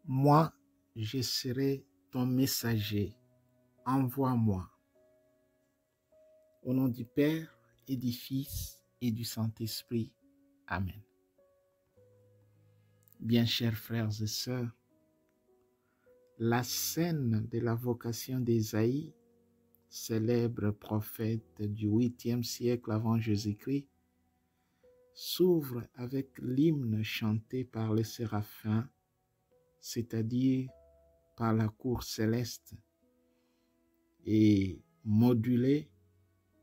Moi, je serai ton messager. Envoie-moi. Au nom du Père et du Fils et du Saint-Esprit. Amen. Bien chers frères et sœurs, la scène de la vocation d'Ésaïe, célèbre prophète du 8e siècle avant Jésus-Christ, s'ouvre avec l'hymne chanté par les séraphins, c'est-à-dire par la cour céleste, et modulé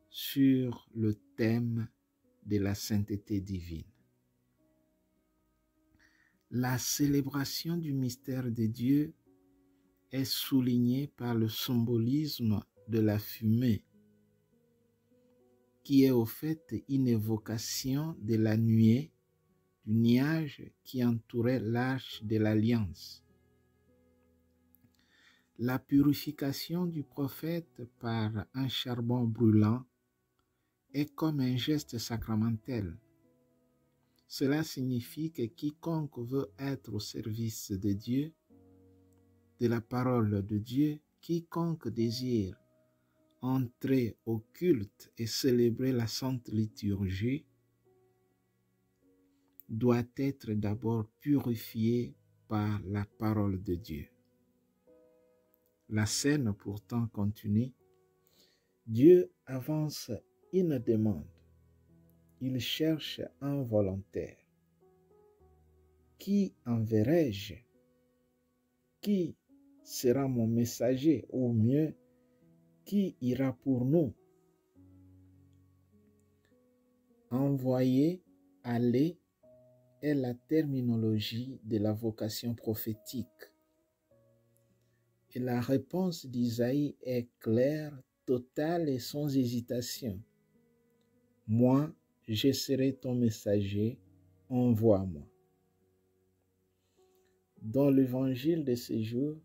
sur le thème de la sainteté divine. La célébration du mystère de Dieu est soulignée par le symbolisme de la fumée, qui est au fait une évocation de la nuée, du nuage qui entourait l'arche de l'Alliance. La purification du prophète par un charbon brûlant est comme un geste sacramentel. Cela signifie que quiconque veut être au service de Dieu, de la parole de Dieu, quiconque désire entrer au culte et célébrer la sainte liturgie, doit être d'abord purifié par la parole de Dieu. La scène pourtant continue. Dieu avance une demande. Il cherche un volontaire. Qui enverrai-je? Qui sera mon messager? Ou mieux, qui ira pour nous? Envoyer, aller est la terminologie de la vocation prophétique. Et la réponse d'Isaïe est claire, totale et sans hésitation. Moi, je serai ton messager, envoie-moi. Dans l'évangile de ce jour,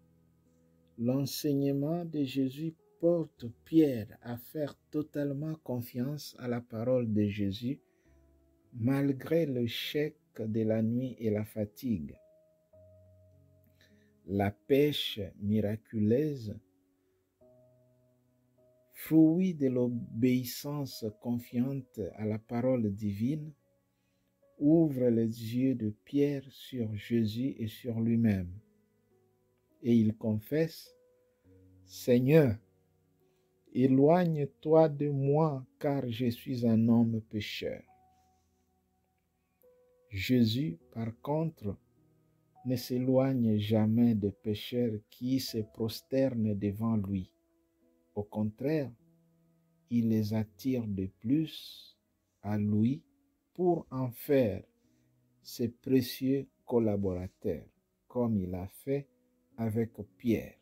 l'enseignement de Jésus porte Pierre à faire totalement confiance à la parole de Jésus, malgré le chèque de la nuit et la fatigue. La pêche miraculeuse, fruit de l'obéissance confiante à la parole divine, ouvre les yeux de Pierre sur Jésus et sur lui-même. Et il confesse: Seigneur, éloigne-toi de moi, car je suis un homme pécheur. Jésus, par contre, ne s'éloigne jamais des pécheurs qui se prosternent devant lui. Au contraire, il les attire de plus à lui pour en faire ses précieux collaborateurs, comme il a fait avec Pierre,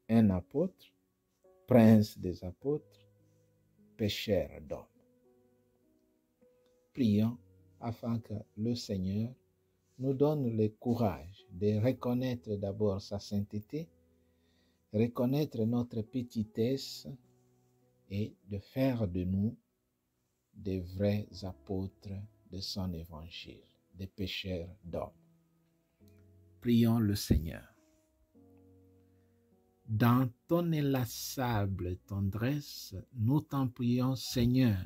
un apôtre, prince des apôtres, pécheur d'hommes. Prions afin que le Seigneur nous donne le courage de reconnaître d'abord sa sainteté, reconnaître notre petitesse et de faire de nous des vrais apôtres de son évangile, des pécheurs d'hommes. Prions le Seigneur. Dans ton inlassable tendresse, nous t'en prions, Seigneur,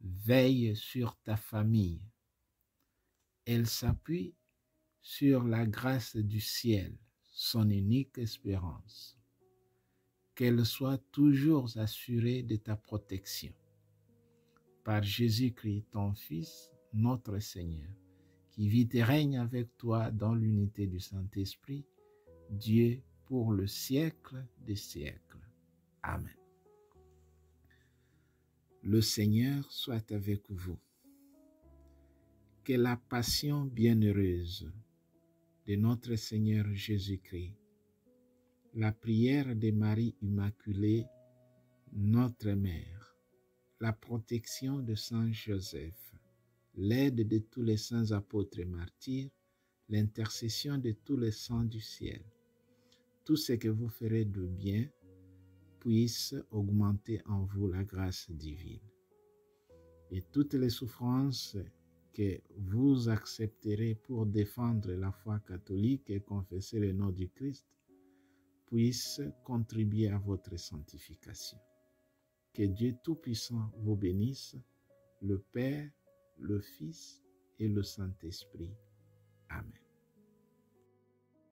veille sur ta famille. Elle s'appuie sur la grâce du ciel, son unique espérance. Qu'elle soit toujours assurée de ta protection. Par Jésus-Christ, ton Fils, notre Seigneur, qui vit et règne avec toi dans l'unité du Saint-Esprit, Dieu pour le siècle des siècles. Amen. Le Seigneur soit avec vous. Que la passion bienheureuse de notre Seigneur Jésus-Christ, la prière de Marie Immaculée, notre Mère, la protection de Saint Joseph, l'aide de tous les saints apôtres et martyrs, l'intercession de tous les saints du ciel, tout ce que vous ferez de bien puisse augmenter en vous la grâce divine. Et toutes les souffrances que vous accepterez pour défendre la foi catholique et confesser le nom du Christ puisse contribuer à votre sanctification. Que Dieu Tout-Puissant vous bénisse, le Père, le Fils et le Saint-Esprit. Amen.